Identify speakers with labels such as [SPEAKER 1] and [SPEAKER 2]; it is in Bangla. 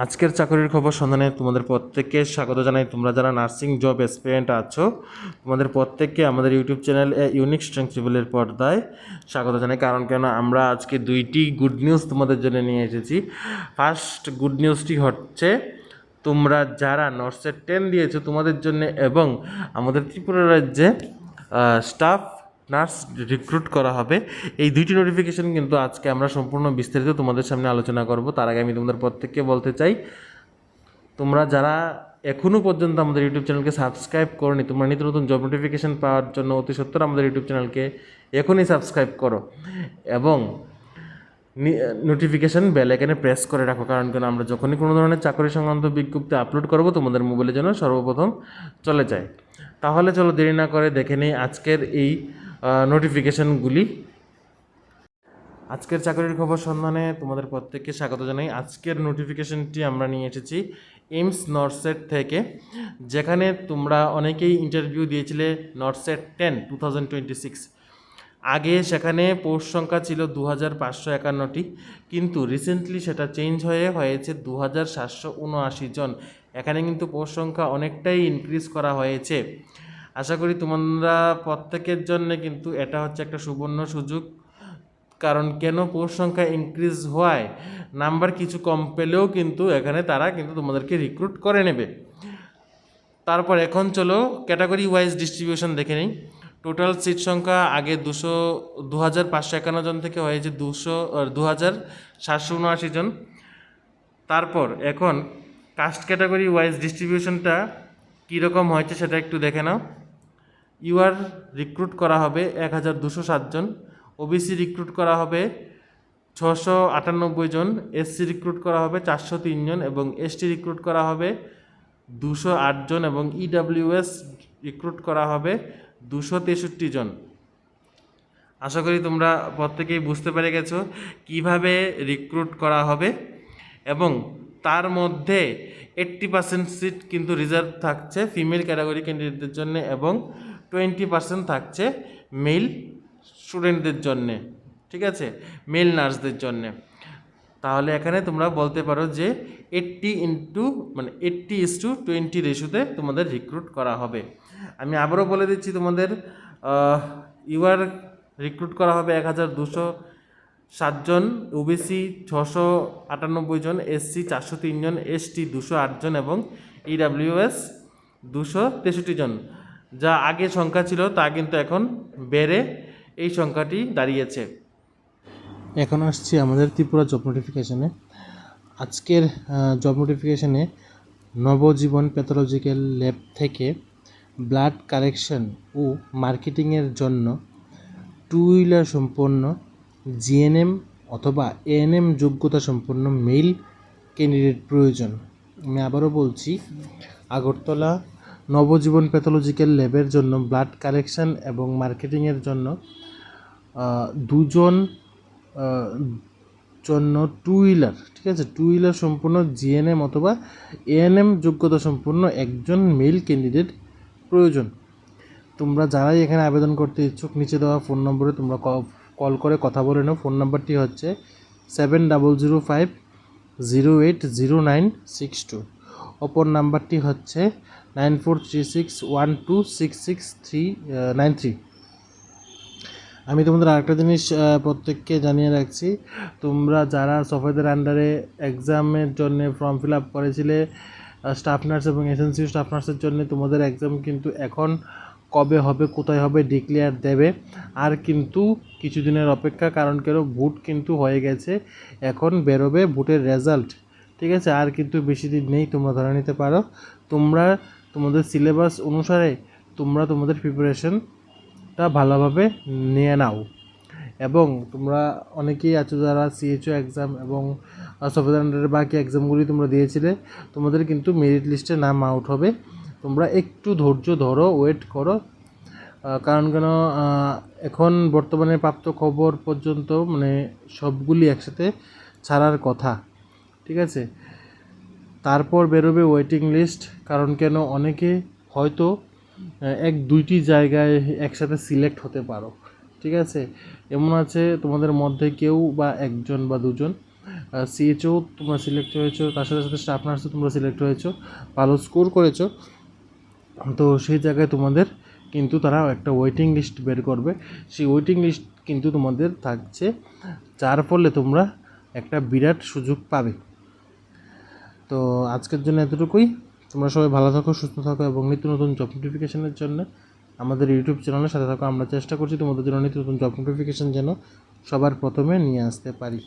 [SPEAKER 1] আজকের চাকরির খবর সন্ধানে তোমাদের প্রত্যেককে স্বাগত জানাই। তোমরা যারা নার্সিং জব এসপিরেন্ট আছো, তোমাদের প্রত্যেককে আমাদের ইউটিউব চ্যানেল ইউনিক স্ট্রেংথ লেভেলের পর্দায় স্বাগত জানাই। কারণ কেন আমরা আজকে দুইটি গুড নিউজ তোমাদের জন্য নিয়ে এসেছি। ফার্স্ট গুড নিউজটি হচ্ছে, তোমরা যারা নর্সের 10 দিয়েছো তোমাদের জন্য এবং আমাদের ত্রিপুরা রাজ্যে স্টাফ নার্স রিক্রুট করা হবে, এই দুইটি নোটিফিকেশন কিন্তু আজকে আমরা সম্পূর্ণ বিস্তারিত তোমাদের সামনে আলোচনা করব। তার আগে আমি তোমাদের প্রত্যেককে বলতে চাই, তোমরা যারা এখনও পর্যন্ত আমাদের ইউটিউব চ্যানেলকে সাবস্ক্রাইব করোনি, তোমরা নিত্য নতুন জব নোটিফিকেশন পাওয়ার জন্য অতি সত্বর আমাদের ইউটিউব চ্যানেলকে এখনই সাবস্ক্রাইব করো এবং নোটিফিকেশান বেল আইকনে প্রেস করে রাখো। কারণ কেন আমরা যখনই কোনো ধরনের চাকরি সংক্রান্ত বিজ্ঞপ্তি আপলোড করব, তোমাদের মোবাইলে যেন সর্বপ্রথম চলে যায়। তাহলে চলো দেরি না করে দেখে নেই আজকের এই নোটিফিকেশানগুলি। আজকের চাকরির খবর সন্ধানে তোমাদের প্রত্যেককে স্বাগত জানাই। আজকের নোটিফিকেশনটি আমরা নিয়ে এসেছি এইমস নর্সেট থেকে, যেখানে তোমরা অনেকেই ইন্টারভিউ দিয়েছিলে নর্সেট 10 2026। আগে সেখানে পোস্ট সংখ্যা ছিল 2551টি, কিন্তু রিসেন্টলি সেটা চেঞ্জ হয়েছে 2779 জন। এখানে কিন্তু পোস্ট সংখ্যা অনেকটাই ইনক্রিজ করা হয়েছে। আশা করি তোমরা প্রত্যেকের জন্য কিন্তু এটা হচ্ছে একটা সুবর্ণ সুযোগ। কারণ কেন, পোস্ট সংখ্যা ইনক্রিজ হওয়ায় নাম্বার কিছু কম পেলেও কিন্তু এখানে তারা কিন্তু তোমাদেরকে রিক্রুট করে নেবে। তারপর এখন চলো ক্যাটাগরি ওয়াইজ ডিস্ট্রিবিউশন দেখে নিই। টোটাল সিট সংখ্যা আগে 2551 জন থেকে হয়েছে 2779 জন। তারপর এখন কাস্ট ক্যাটাগরি ওয়াইজ ডিস্ট্রিবিউশনটা কীরকম হয়েছে সেটা একটু দেখে নাও। ইউআর রিক্রুট করা হবে 1207 জন, ওবিসি রিক্রুট করা হবে 698 জন, এসসি রিক্রুট করা হবে 403 জন এবং এসটি রিক্রুট করা হবে 208 জন এবং ইডাব্লিউএস রিক্রুট করা হবে 263 জন। আশা করি তোমরা প্রত্যেকেই বুঝতে পেরে গেছো কিভাবে রিক্রুট করা হবে এবং তার মধ্যে 80% সিট কিন্তু রিজার্ভ থাকছে ফিমেল ক্যাটাগরি ক্যান্ডিডেটদের জন্য এবং 20% থাকছে মেল স্টুডেন্টদের জন্যে, ঠিক আছে, মেল নার্সদের জন্যে। তাহলে এখানে তোমরা বলতে পারো যে 80:20 রেশিওতে তোমাদের রিক্রুট করা হবে। আমি আবারও বলে দিচ্ছি, তোমাদের ইউআর রিক্রুট করা হবে 1207 জন, ওবিসি 698 জন, এসসি 403 জন, এসটি 208 জন এবং ইডাব্লিউএস 263 জন। যা আগে সংখ্যা ছিল তা কিন্তু এখন বেড়ে এই সংখ্যাটি দাঁড়িয়েছে।
[SPEAKER 2] এখন আসছি আমাদের ত্রিপুরা জব নোটিফিকেশানে। আজকের জব নোটিফিকেশানে নবজীবন প্যাথোলজিক্যাল ল্যাব থেকে ব্লাড কালেকশন ও মার্কেটিংয়ের জন্য 2 হুইলার সম্পন্ন জিএনএম অথবা এএনএম যোগ্যতা সম্পন্ন মেল ক্যান্ডিডেট প্রয়োজন। আমি আবারও বলছি, আগরতলা নবজীবন প্যাথোলজিক্যাল ল্যাবের জন্য ব্লাড কালেকশন এবং মার্কেটিংয়ের জন্য 2 জন জন্য 2 হুইলার, ঠিক আছে, 2 হুইলার সম্পূর্ণ জিএনএম অথবা এএনএম যোগ্যতা সম্পূর্ণ একজন মেল ক্যান্ডিডেট প্রয়োজন। তোমরা যারাই এখানে আবেদন করতে ইচ্ছুক, নিচে দেওয়া ফোন নম্বরে তোমরা কল করে কথা বলে নাও। ফোন নাম্বারটি হচ্ছে 7005080962। অপর নাম্বারটি হচ্ছে 9436126693। আমি তোমাদের আরেকটা জিনিস প্রত্যেককে জানিয়ে রাখছি, তোমরা যারা সফেদের আন্ডারে এক্সামের জন্য ফর্ম ফিল আপ করেছিলে স্টাফ নার্স এবং এসেন্সিয়াল স্টাফ নার্সের জন্য, তোমাদের এক্সাম কিন্তু এখন কবে হবে, কোথায় হবে ডিক্লেয়ার দেবে। আর কিন্তু কিছুদিনের অপেক্ষা, কারণ কেন, ভোট কিন্তু হয়ে গেছে, এখন বেরোবে ভোটের রেজাল্ট, ঠিক আছে। আর কিন্তু বেশি দিন নেই, তোমরা ধরে নিতে পারো। তোমরা তোমাদের সিলেবাস অনুসারে তোমরা তোমাদের প্রিপারেশনটা ভালোভাবে নিয়ে নাও এবং তোমরা অনেকেই আছো যারা সিএইচও এক্সাম এবং সফটওয়্যার আন্ডারের বাকি এক্সামগুলি তোমরা দিয়েছিলে, তোমাদের কিন্তু মেরিট লিস্টে নাম আউট হবে। তোমরা একটু ধৈর্য ধরো, ওয়েট করো। কারণ কেন, এখন বর্তমানে প্রাপ্ত খবর পর্যন্ত মানে সবগুলি একসাথে ছাড়ার কথা, ঠিক আছে। তারপর বেরোবে ওয়েটিং লিস্ট। কারণ কেন, অনেকে হয়তো 1-2টি জায়গায় একসাথে সিলেক্ট হতে পারো, ঠিক আছে। এমন আছে তোমাদের মধ্যে কেউ বা একজন বা দুজন সিএচও তোমরা সিলেক্ট হয়েছো, তার সাথে সাথে স্টাফ নার্সও তোমরা সিলেক্ট হয়েছো, ভালো স্কোর করেছো, তো সেই জায়গায় তোমাদের কিন্তু তারা একটা ওয়েটিং লিস্ট বের করবে। সেই ওয়েটিং লিস্ট কিন্তু তোমাদের থাকছে, যার ফলে তোমরা একটা বিরাট সুযোগ পাবে। তো আজকের জন্য এতটুকুই। তোমরা সবাই ভালো থাকো, সুস্থ থাকো এবং নিত্য নতুন জব নোটিফিকেশনের জন্য আমাদের ইউটিউব চ্যানেলের সাথে থাকো। আমরা চেষ্টা করছি তোমাদের জন্য নিত্য নতুন জব নোটিফিকেশন যেন সবার প্রথমে নিয়ে আসতে পারি।